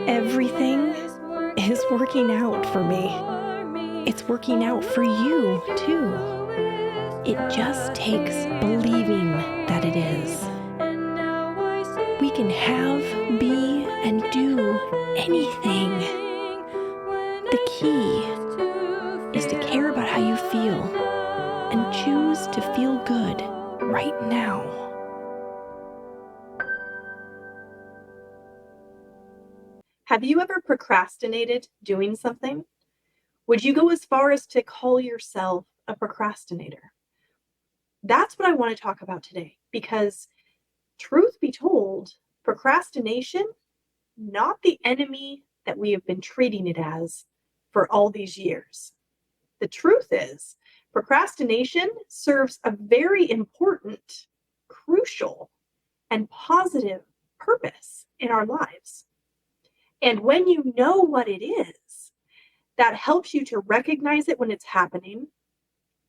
Everything is working out for me. It's working out for you, too. It just takes believing that it is. We can have, be, and do anything. The key is to care about how you feel and choose to feel good right now. Have you ever procrastinated doing something? Would you go as far as to call yourself a procrastinator? That's what I want to talk about today, because truth be told, procrastination, not the enemy that we have been treating it as for all these years. The truth is, procrastination serves a very important, crucial, and positive purpose in our lives. And when you know what it is, that helps you to recognize it when it's happening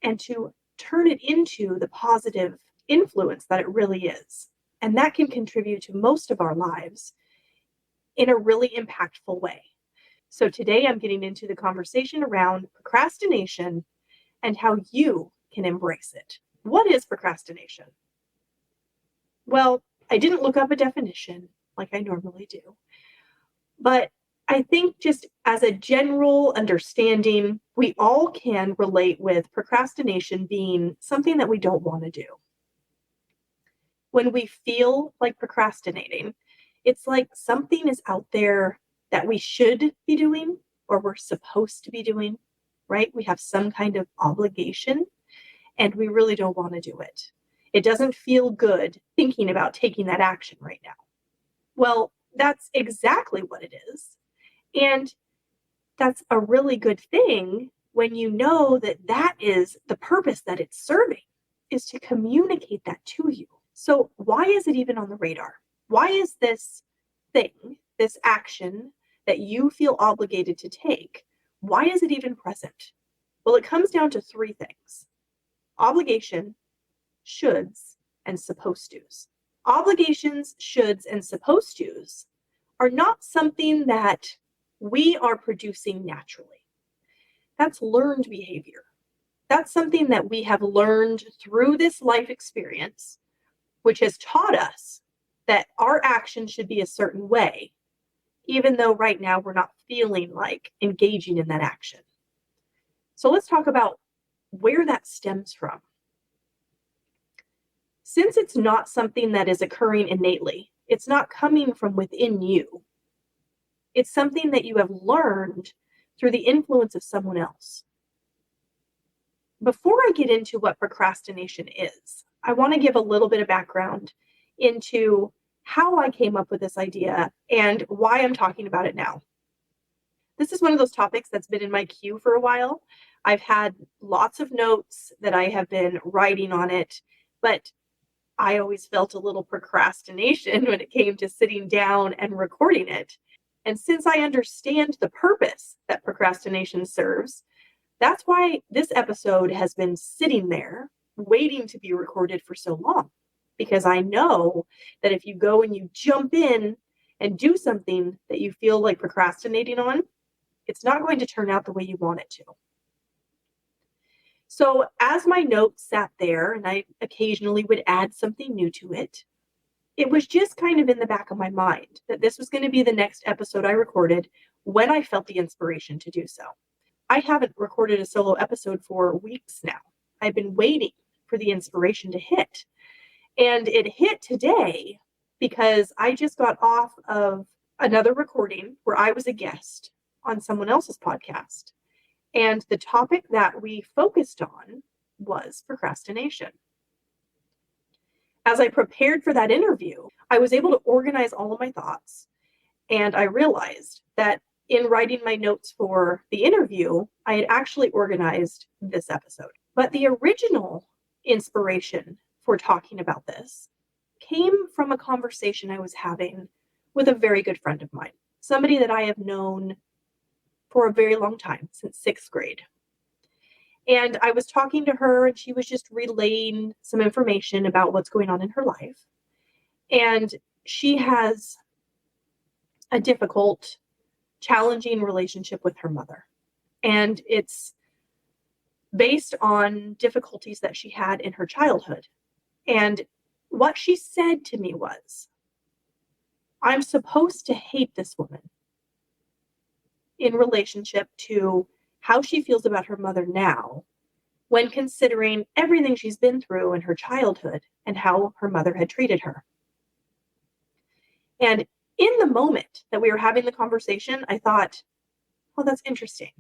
and to turn it into the positive influence that it really is. And that can contribute to most of our lives in a really impactful way. So today I'm getting into the conversation around procrastination and how you can embrace it. What is procrastination? Well, I didn't look up a definition like I normally do, but I think just as a general understanding, we all can relate with procrastination being something that we don't want to do. When we feel like procrastinating, it's like something is out there that we should be doing or we're supposed to be doing, right? We have some kind of obligation and we really don't want to do it. It doesn't feel good thinking about taking that action right now. Well, that's exactly what it is. And that's a really good thing when you know that that is the purpose that it's serving, is to communicate that to you. So why is it even on the radar? Why is this thing, this action that you feel obligated to take, why is it even present? Well, it comes down to three things: obligation, shoulds, and supposed tos. Obligations, shoulds, and supposed tos are not something that we are producing naturally. That's learned behavior. That's something that we have learned through this life experience, which has taught us that our action should be a certain way, even though right now we're not feeling like engaging in that action. So let's talk about where that stems from. Since it's not something that is occurring innately, it's not coming from within you. It's something that you have learned through the influence of someone else. Before I get into what procrastination is, I want to give a little bit of background into how I came up with this idea and why I'm talking about it now. This is one of those topics that's been in my queue for a while. I've had lots of notes that I have been writing on it, but I always felt a little procrastination when it came to sitting down and recording it. And since I understand the purpose that procrastination serves, that's why this episode has been sitting there waiting to be recorded for so long. Because I know that if you go and you jump in and do something that you feel like procrastinating on, it's not going to turn out the way you want it to. So as my notes sat there, and I occasionally would add something new to it, it was just kind of in the back of my mind that this was going to be the next episode I recorded when I felt the inspiration to do so. I haven't recorded a solo episode for weeks now. I've been waiting for the inspiration to hit. And it hit today because I just got off of another recording where I was a guest on someone else's podcast. And the topic that we focused on was procrastination. As I prepared for that interview, I was able to organize all of my thoughts. And I realized that in writing my notes for the interview, I had actually organized this episode. But the original inspiration for talking about this came from a conversation I was having with a very good friend of mine, somebody that I have known for a very long time, since 6th grade. And I was talking to her and she was just relaying some information about what's going on in her life. And she has a difficult challenging relationship with her mother. And it's based on difficulties that she had in her childhood. And what she said to me was, I'm supposed to hate this woman in relationship to how she feels about her mother now, when considering everything she's been through in her childhood and how her mother had treated her. And in the moment that we were having the conversation, I thought, well, that's interesting.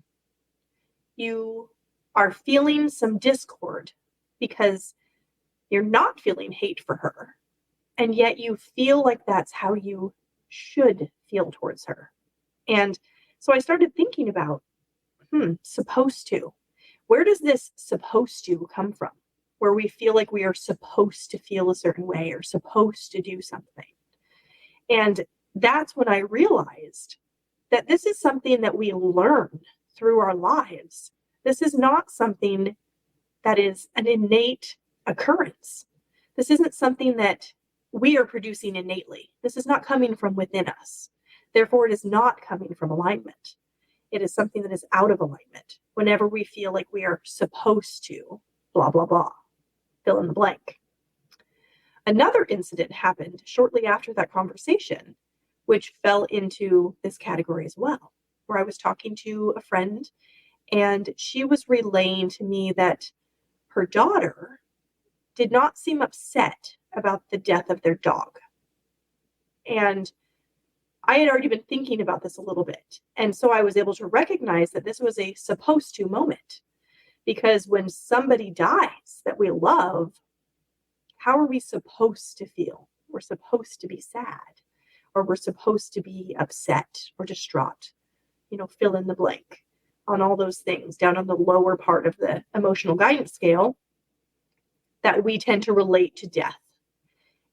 You are feeling some discord because you're not feeling hate for her, and yet you feel like that's how you should feel towards her. And so I started thinking about, supposed to. Where does this supposed to come from? Where we feel like we are supposed to feel a certain way or supposed to do something. And that's when I realized that this is something that we learn through our lives. This is not something that is an innate occurrence. This isn't something that we are producing innately. This is not coming from within us. Therefore, it is not coming from alignment. It is something that is out of alignment whenever we feel like we are supposed to, blah, blah, blah, fill in the blank. Another incident happened shortly after that conversation, which fell into this category as well, where I was talking to a friend and she was relaying to me that her daughter did not seem upset about the death of their dog. And I had already been thinking about this a little bit. And so I was able to recognize that this was a supposed to moment. Because when somebody dies that we love, how are we supposed to feel? We're supposed to be sad, or we're supposed to be upset or distraught, fill in the blank on all those things down on the lower part of the emotional guidance scale that we tend to relate to death.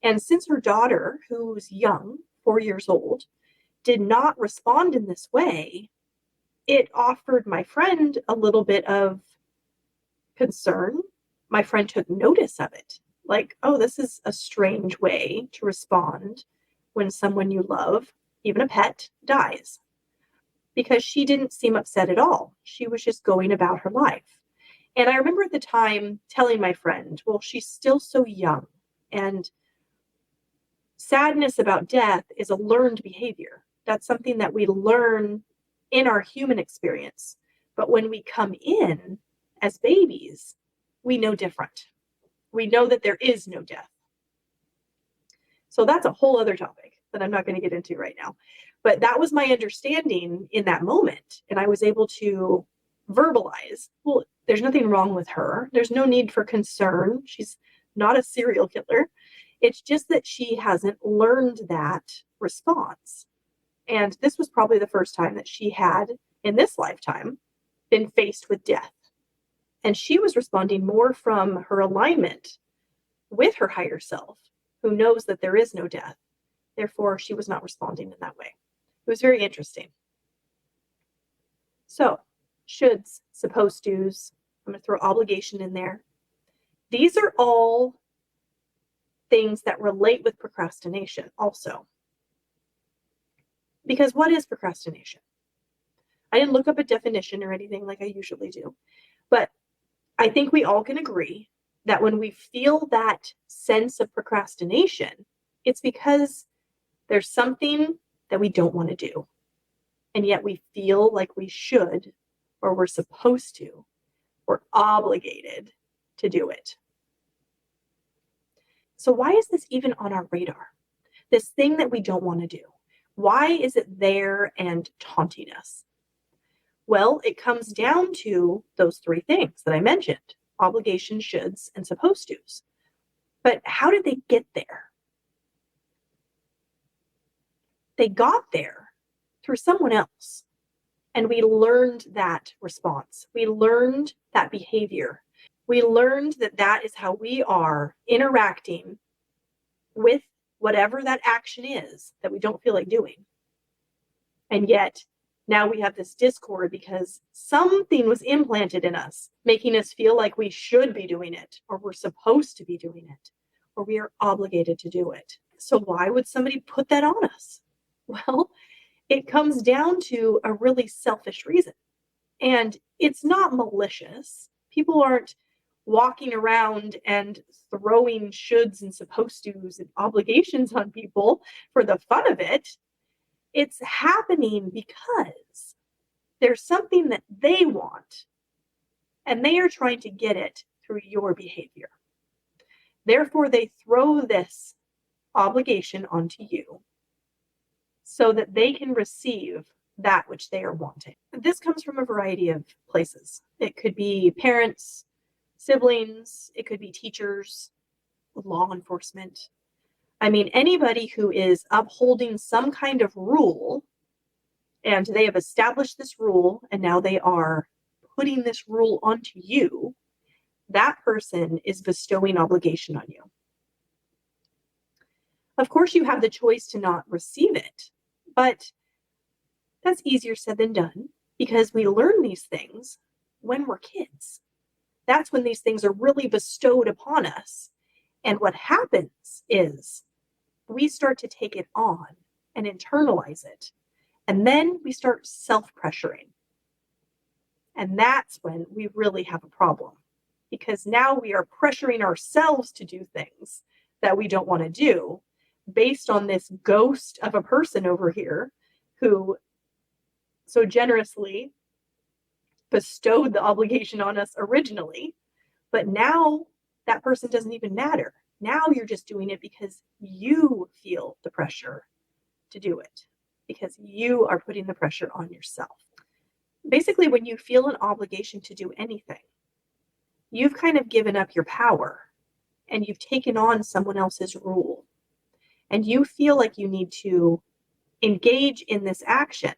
And since her daughter, who's young, 4 years old, did not respond in this way, it offered my friend a little bit of concern. My friend took notice of it. Like, oh, this is a strange way to respond when someone you love, even a pet, dies. Because she didn't seem upset at all. She was just going about her life. And I remember at the time telling my friend, well, she's still so young. And sadness about death is a learned behavior. That's something that we learn in our human experience. But when we come in as babies, we know different. We know that there is no death. So that's a whole other topic that I'm not going to get into right now. But that was my understanding in that moment. And I was able to verbalize, well, there's nothing wrong with her. There's no need for concern. She's not a serial killer. It's just that she hasn't learned that response. And this was probably the first time that she had, in this lifetime, been faced with death. And she was responding more from her alignment with her higher self, who knows that there is no death. Therefore, she was not responding in that way. It was very interesting. So, shoulds, supposed to's, I'm going to throw obligation in there. These are all things that relate with procrastination also. Because what is procrastination? I didn't look up a definition or anything like I usually do, but I think we all can agree that when we feel that sense of procrastination, it's because there's something that we don't want to do. And yet we feel like we should, or we're supposed to, we're obligated to do it. So why is this even on our radar? This thing that we don't want to do. Why is it there and taunting us? Well, it comes down to those three things that I mentioned: obligation, shoulds, and supposed to's. But how did they get there? They got there through someone else. And we learned that response. We learned that behavior. We learned that that is how we are interacting with whatever that action is that we don't feel like doing. And yet, now we have this discord because something was implanted in us, making us feel like we should be doing it, or we're supposed to be doing it, or we are obligated to do it. So why would somebody put that on us? Well, It comes down to a really selfish reason. And it's not malicious. People aren't walking around and throwing shoulds and supposed tos and obligations on people for the fun of it. It's happening because there's something that they want, and they are trying to get it through your behavior. Therefore, they throw this obligation onto you so that they can receive that which they are wanting. This comes from a variety of places. It could be parents, siblings, it could be teachers, law enforcement. I mean, anybody who is upholding some kind of rule, and they have established this rule, and now they are putting this rule onto you, that person is bestowing obligation on you. Of course, you have the choice to not receive it, but that's easier said than done because we learn these things when we're kids. That's when these things are really bestowed upon us. And what happens is we start to take it on and internalize it. And then we start self-pressuring. And that's when we really have a problem because now we are pressuring ourselves to do things that we don't want to do based on this ghost of a person over here who so generously bestowed the obligation on us originally, but now that person doesn't even matter. Now you're just doing it because you feel the pressure to do it, because you are putting the pressure on yourself. Basically, when you feel an obligation to do anything, you've kind of given up your power and you've taken on someone else's rule. And you feel like you need to engage in this action.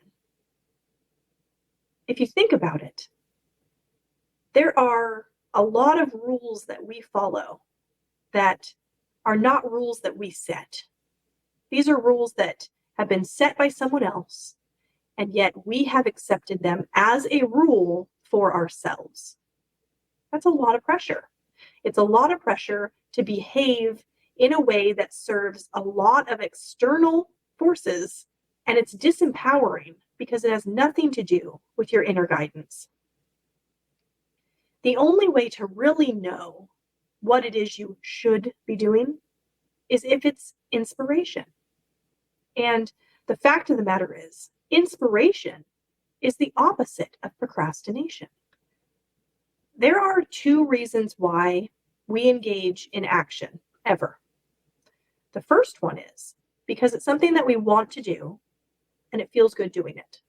If you think about it, there are a lot of rules that we follow that are not rules that we set. These are rules that have been set by someone else, and yet we have accepted them as a rule for ourselves. That's a lot of pressure. It's a lot of pressure to behave in a way that serves a lot of external forces, and it's disempowering because it has nothing to do with your inner guidance. The only way to really know what it is you should be doing is if it's inspiration. And the fact of the matter is, inspiration is the opposite of procrastination. There are two reasons why we engage in action ever. The first one is because it's something that we want to do and it feels good doing it.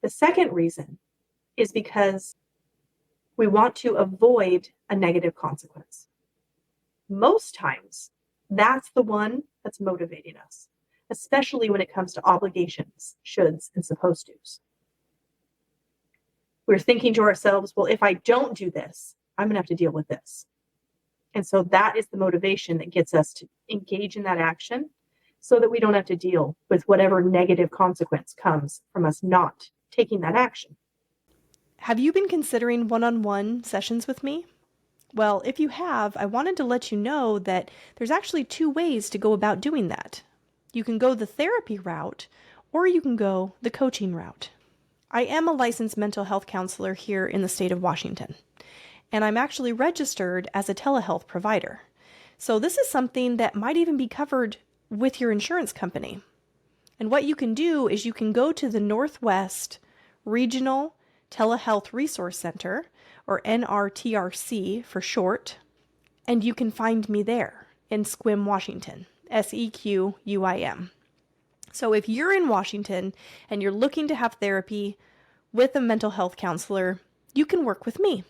The second reason is because we want to avoid a negative consequence. Most times, that's the one that's motivating us, especially when it comes to obligations, shoulds, and supposed tos. We're thinking to ourselves, well, if I don't do this, I'm going to have to deal with this. And so that is the motivation that gets us to engage in that action so that we don't have to deal with whatever negative consequence comes from us not taking that action. Have you been considering one-on-one sessions with me? Well, if you have, I wanted to let you know that there's actually two ways to go about doing that. You can go the therapy route, or you can go the coaching route. I am a licensed mental health counselor here in the state of Washington, and I'm actually registered as a telehealth provider. So this is something that might even be covered with your insurance company. And what you can do is you can go to the Northwest Regional Telehealth Resource Center, or NRTRC for short, and you can find me there in Sequim, Washington, Sequim. So if you're in Washington and you're looking to have therapy with a mental health counselor, you can work with me.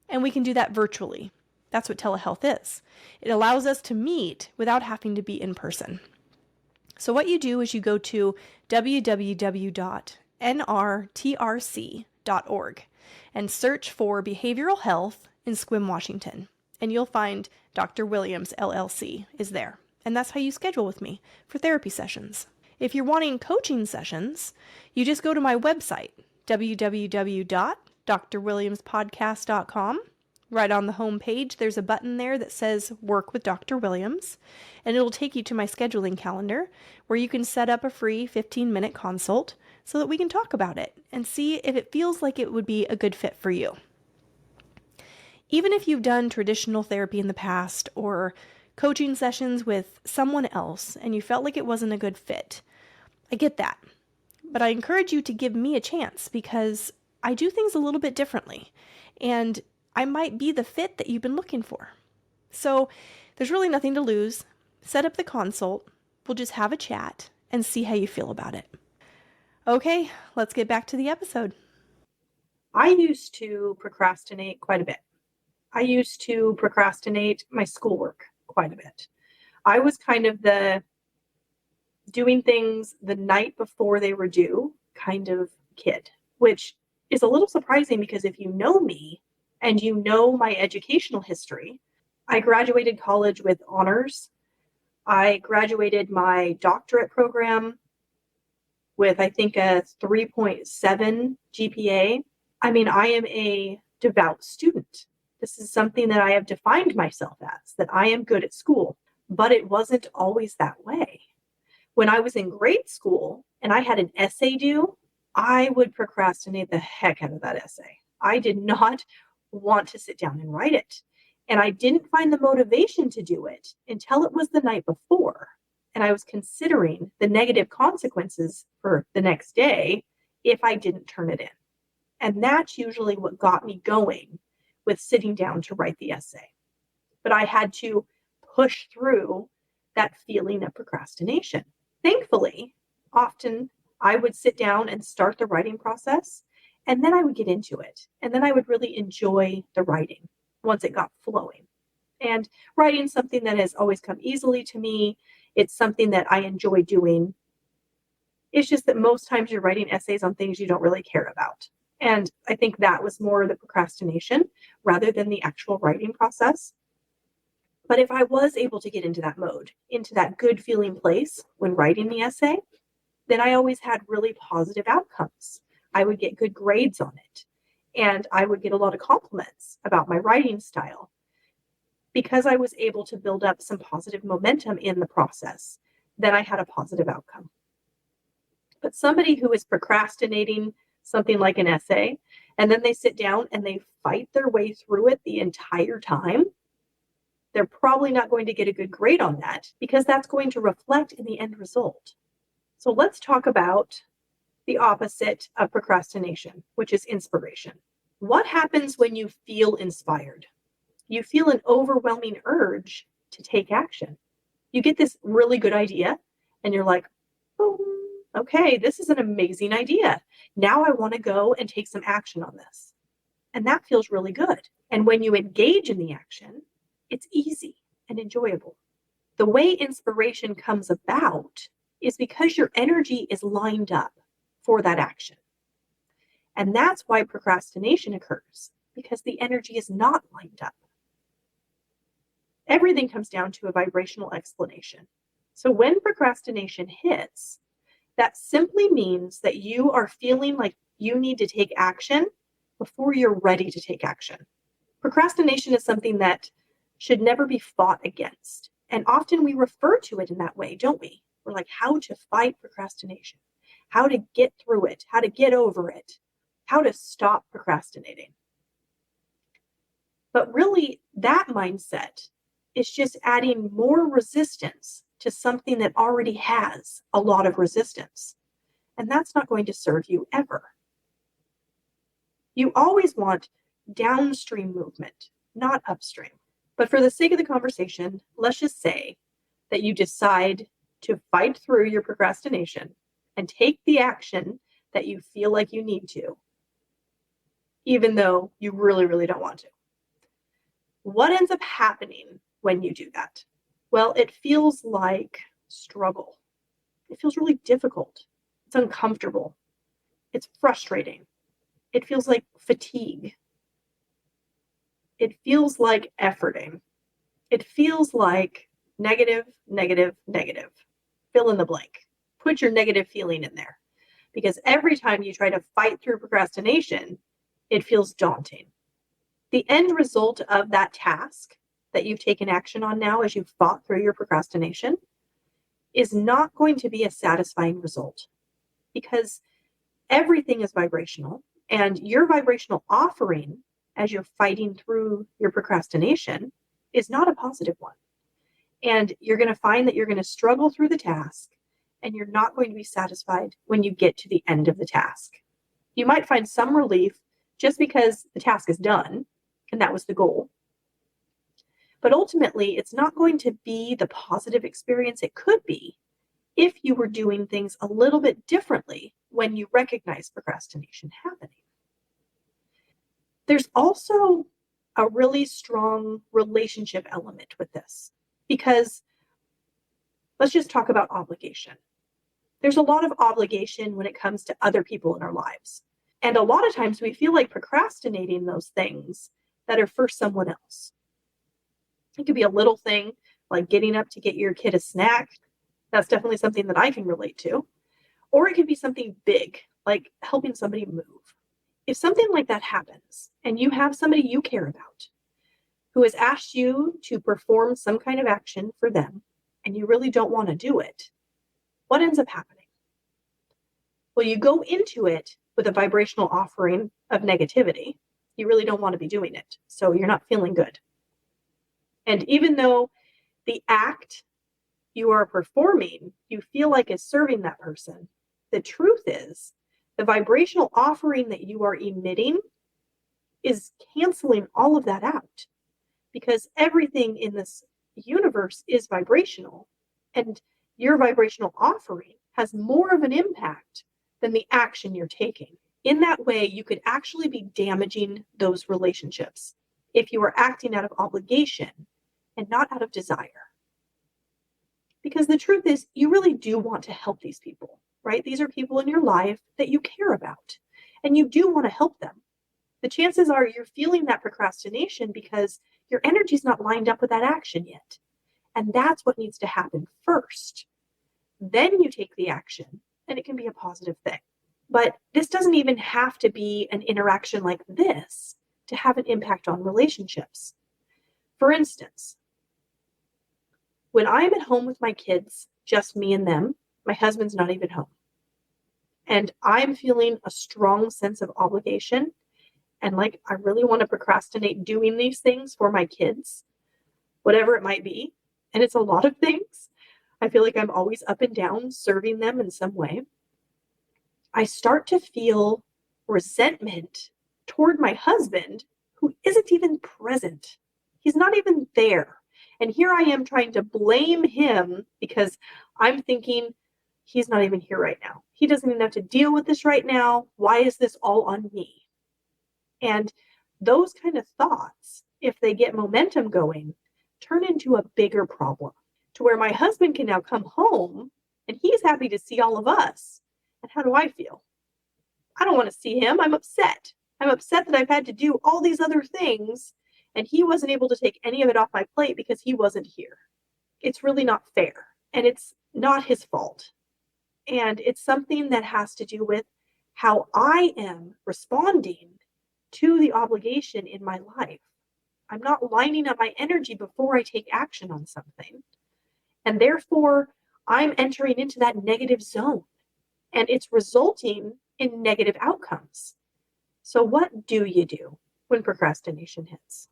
And we can do that virtually. That's what telehealth is. It allows us to meet without having to be in person. So what you do is you go to www.nrtrc.org and search for behavioral health in Sequim, Washington. And you'll find Dr. Williams, LLC is there. And that's how you schedule with me for therapy sessions. If you're wanting coaching sessions, you just go to my website, www.drwilliamspodcast.com, Right on the home page, there's a button there that says Work with Dr. Williams, and it'll take you to my scheduling calendar where you can set up a free 15-minute consult so that we can talk about it and see if it feels like it would be a good fit for you. Even if you've done traditional therapy in the past or coaching sessions with someone else and you felt like it wasn't a good fit, I get that. But I encourage you to give me a chance because I do things a little bit differently, and I might be the fit that you've been looking for. So there's really nothing to lose. Set up the consult. We'll just have a chat and see how you feel about it. Okay, let's get back to the episode. I used to procrastinate quite a bit. I used to procrastinate my schoolwork quite a bit. I was kind of the doing things the night before they were due kind of kid, which is a little surprising because if you know me and you know my educational history, I graduated college with honors. I graduated my doctorate program with, I think, a 3.7 GPA. I mean, I am a devout student. This is something that I have defined myself as, that I am good at school, but it wasn't always that way. When I was in grade school and I had an essay due, I would procrastinate the heck out of that essay. I did not want to sit down and write it. And I didn't find the motivation to do it until it was the night before. And I was considering the negative consequences for the next day if I didn't turn it in. And that's usually what got me going with sitting down to write the essay. But I had to push through that feeling of procrastination. Thankfully, often I would sit down and start the writing process, and then I would get into it. And then I would really enjoy the writing once it got flowing. And writing something that has always come easily to me. It's something that I enjoy doing. It's just that most times you're writing essays on things you don't really care about. And I think that was more the procrastination rather than the actual writing process. But if I was able to get into that mode, into that good feeling place when writing the essay, then I always had really positive outcomes. I would get good grades on it. And I would get a lot of compliments about my writing style because I was able to build up some positive momentum in the process. Then I had a positive outcome. But somebody who is procrastinating something like an essay, and then they sit down and they fight their way through it the entire time, they're probably not going to get a good grade on that because that's going to reflect in the end result. So let's talk about the opposite of procrastination, which is inspiration. What happens when you feel inspired? You feel an overwhelming urge to take action. You get this really good idea and you're like, oh, okay, this is an amazing idea. Now I want to go and take some action on this. And that feels really good. And when you engage in the action, it's easy and enjoyable. The way inspiration comes about is because your energy is lined up for that action. And that's why procrastination occurs, because the energy is not lined up. Everything comes down to a vibrational explanation. So when procrastination hits, that simply means that you are feeling like you need to take action before you're ready to take action. Procrastination is something that should never be fought against. And often we refer to it in that way, don't we? We're like, how to fight procrastination, how to get through it, how to get over it, how to stop procrastinating. But really, that mindset is just adding more resistance to something that already has a lot of resistance. And that's not going to serve you ever. You always want downstream movement, not upstream. But for the sake of the conversation, let's just say that you decide to fight through your procrastination and take the action that you feel like you need to, even though you really, really don't want to. What ends up happening when you do that? Well, it feels like struggle. It feels really difficult. It's uncomfortable. It's frustrating. It feels like fatigue. It feels like efforting. It feels like negative, negative, negative. Fill in the blank. Put your negative feeling in there. Because every time you try to fight through procrastination, it feels daunting. The end result of that task that you've taken action on now as you've fought through your procrastination is not going to be a satisfying result, because everything is vibrational, and your vibrational offering as you're fighting through your procrastination is not a positive one. And you're going to find that you're going to struggle through the task, and you're not going to be satisfied when you get to the end of the task. You might find some relief just because the task is done, and that was the goal. But ultimately, it's not going to be the positive experience it could be if you were doing things a little bit differently when you recognize procrastination happening. There's also a really strong relationship element with this, because let's just talk about obligation. There's a lot of obligation when it comes to other people in our lives. And a lot of times we feel like procrastinating those things that are for someone else. It could be a little thing like getting up to get your kid a snack. That's definitely something that I can relate to. Or it could be something big, like helping somebody move. If something like that happens and you have somebody you care about who has asked you to perform some kind of action for them and you really don't want to do it, what ends up happening? Well, you go into it with a vibrational offering of negativity. You really don't want to be doing it, so you're not feeling good. And even though the act you are performing, you feel like is serving that person, the truth is the vibrational offering that you are emitting is canceling all of that out, because everything in this universe is vibrational, and your vibrational offering has more of an impact than the action you're taking. In that way, you could actually be damaging those relationships if you are acting out of obligation and not out of desire. Because the truth is, you really do want to help these people, right? These are people in your life that you care about, and you do want to help them. The chances are you're feeling that procrastination because your energy's not lined up with that action yet. And that's what needs to happen first. Then you take the action, and it can be a positive thing. But this doesn't even have to be an interaction like this to have an impact on relationships. For instance, when I'm at home with my kids, just me and them, my husband's not even home, and I'm feeling a strong sense of obligation, and like I really want to procrastinate doing these things for my kids, whatever it might be, and it's a lot of things. I feel like I'm always up and down serving them in some way. I start to feel resentment toward my husband, who isn't even present. He's not even there. And here I am trying to blame him because I'm thinking he's not even here right now. He doesn't even have to deal with this right now. Why is this all on me? And those kind of thoughts, if they get momentum going, turn into a bigger problem, to where my husband can now come home and he's happy to see all of us. And how do I feel? I don't want to see him. I'm upset. I'm upset that I've had to do all these other things and he wasn't able to take any of it off my plate because he wasn't here. It's really not fair, and it's not his fault. And it's something that has to do with how I am responding to the obligation in my life. I'm not lining up my energy before I take action on something. And therefore, I'm entering into that negative zone, and it's resulting in negative outcomes. So what do you do when procrastination hits?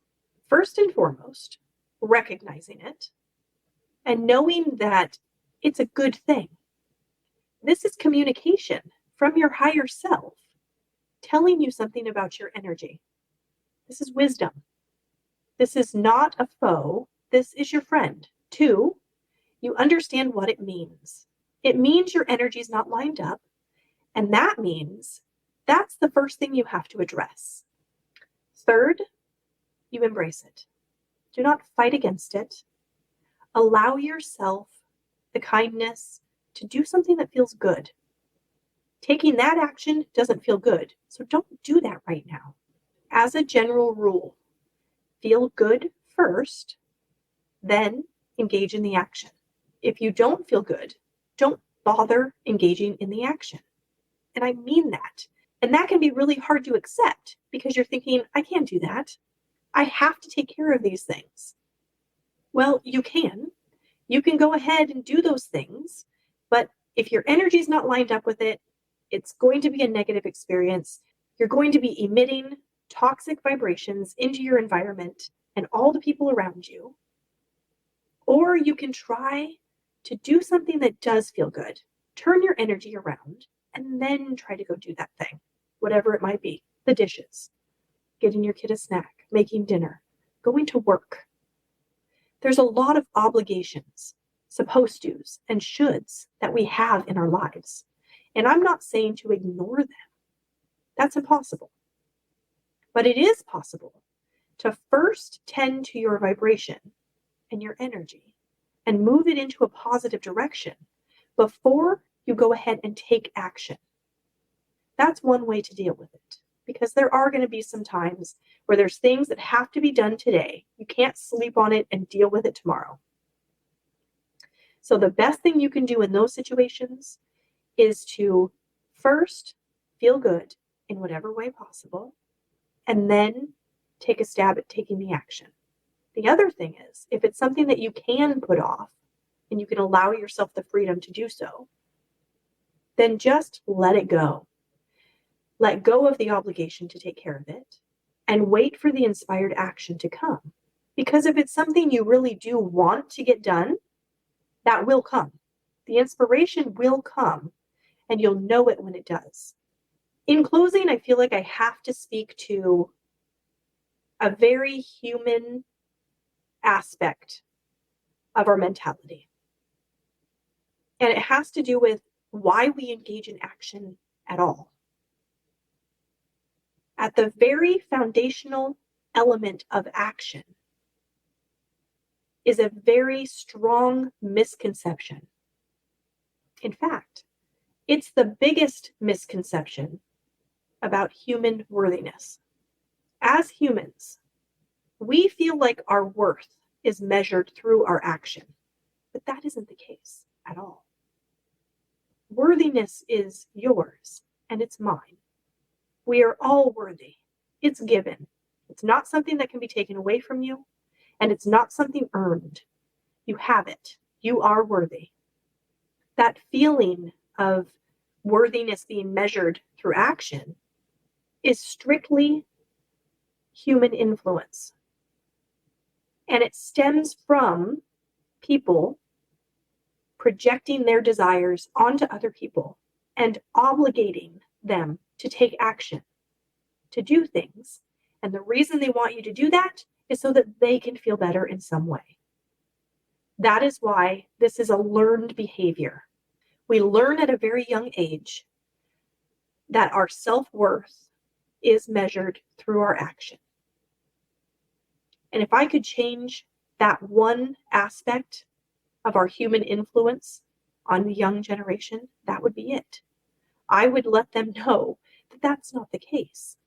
First and foremost, recognizing it and knowing that it's a good thing. This is communication from your higher self telling you something about your energy. This is wisdom. This is not a foe. This is your friend. 2, you understand what it means. It means your energy is not lined up, and that means that's the first thing you have to address. 3rd, you embrace it. Do not fight against it. Allow yourself the kindness to do something that feels good. Taking that action doesn't feel good, so don't do that right now. As a general rule, feel good first, then engage in the action. If you don't feel good, don't bother engaging in the action. And I mean that. And that can be really hard to accept because you're thinking, I can't do that. I have to take care of these things. Well, you can. You can go ahead and do those things, but if your energy is not lined up with it, it's going to be a negative experience. You're going to be emitting toxic vibrations into your environment and all the people around you. Or you can try to do something that does feel good. Turn your energy around and then try to go do that thing, whatever it might be. The dishes, getting your kid a snack, making dinner, going to work. There's a lot of obligations, supposed to's, and shoulds that we have in our lives. And I'm not saying to ignore them. That's impossible. But it is possible to first tend to your vibration and your energy and move it into a positive direction before you go ahead and take action. That's one way to deal with it, because there are going to be some times where there's things that have to be done today. You can't sleep on it and deal with it tomorrow. So the best thing you can do in those situations is to first feel good in whatever way possible, and then take a stab at taking the action. The other thing is, if it's something that you can put off and you can allow yourself the freedom to do so, then just let it go. Let go of the obligation to take care of it and wait for the inspired action to come. Because if it's something you really do want to get done, that will come. The inspiration will come, and you'll know it when it does. In closing, I feel like I have to speak to a very human aspect of our mentality. And it has to do with why we engage in action at all. At the very foundational element of action is a very strong misconception. In fact, it's the biggest misconception about human worthiness. As humans, we feel like our worth is measured through our action, but that isn't the case at all. Worthiness is yours and it's mine. We are all worthy. It's given. It's not something that can be taken away from you, and it's not something earned. You have it. You are worthy. That feeling of worthiness being measured through action is strictly human influence. And it stems from people projecting their desires onto other people and obligating them to take action, to do things. And the reason they want you to do that is so that they can feel better in some way. That is why this is a learned behavior. We learn at a very young age that our self-worth is measured through our action. And if I could change that one aspect of our human influence on the young generation, that would be it. I would let them know that that's not the case.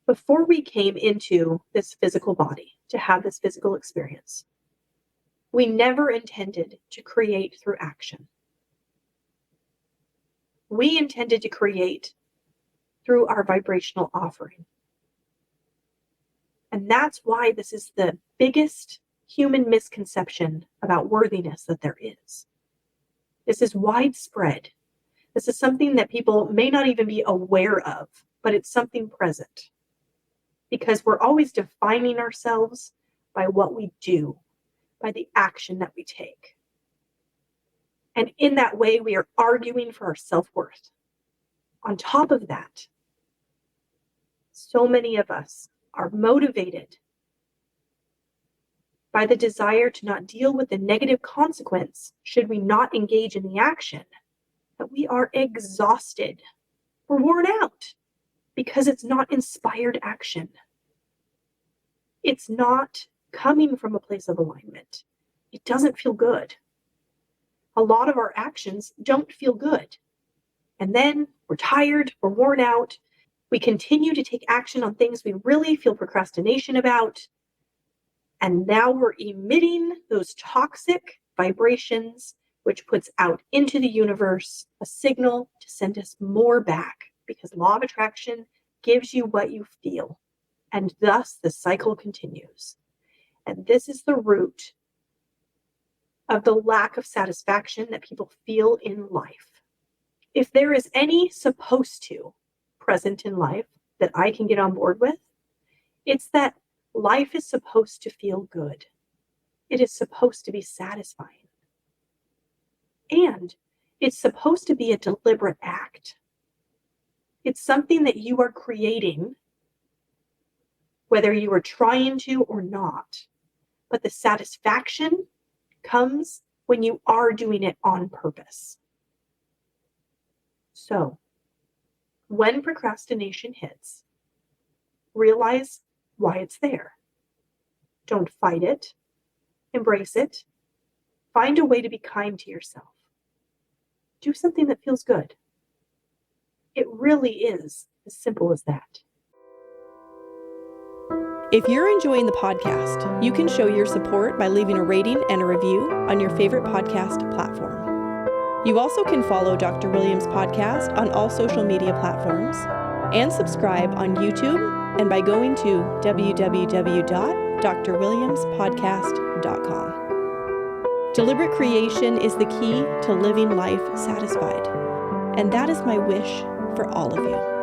Before we came into this physical body to have this physical experience, we never intended to create through action. We intended to create through our vibrational offering. And that's why this is the biggest human misconception about worthiness that there is. This is widespread. This is something that people may not even be aware of, but it's something present. Because we're always defining ourselves by what we do, by the action that we take. And in that way, we are arguing for our self-worth. On top of that, so many of us are motivated by the desire to not deal with the negative consequence should we not engage in the action, that we are exhausted. We're worn out because it's not inspired action. It's not coming from a place of alignment. It doesn't feel good. A lot of our actions don't feel good. And then we're tired, we're worn out. We continue to take action on things we really feel procrastination about. And now we're emitting those toxic vibrations, which puts out into the universe a signal to send us more back, because law of attraction gives you what you feel. And thus the cycle continues. And this is the root of the lack of satisfaction that people feel in life. If there is any supposed to present in life that I can get on board with, it's that life is supposed to feel good. It is supposed to be satisfying. And it's supposed to be a deliberate act. It's something that you are creating, whether you are trying to or not. But the satisfaction comes when you are doing it on purpose. So, when procrastination hits, realize why it's there. Don't fight it. Embrace it. Find a way to be kind to yourself. Do something that feels good. It really is as simple as that. If you're enjoying the podcast, you can show your support by leaving a rating and a review on your favorite podcast platform. You also can follow Dr. Williams' podcast on all social media platforms and subscribe on YouTube and by going to www.drwilliamspodcast.com. Deliberate creation is the key to living life satisfied, and that is my wish for all of you.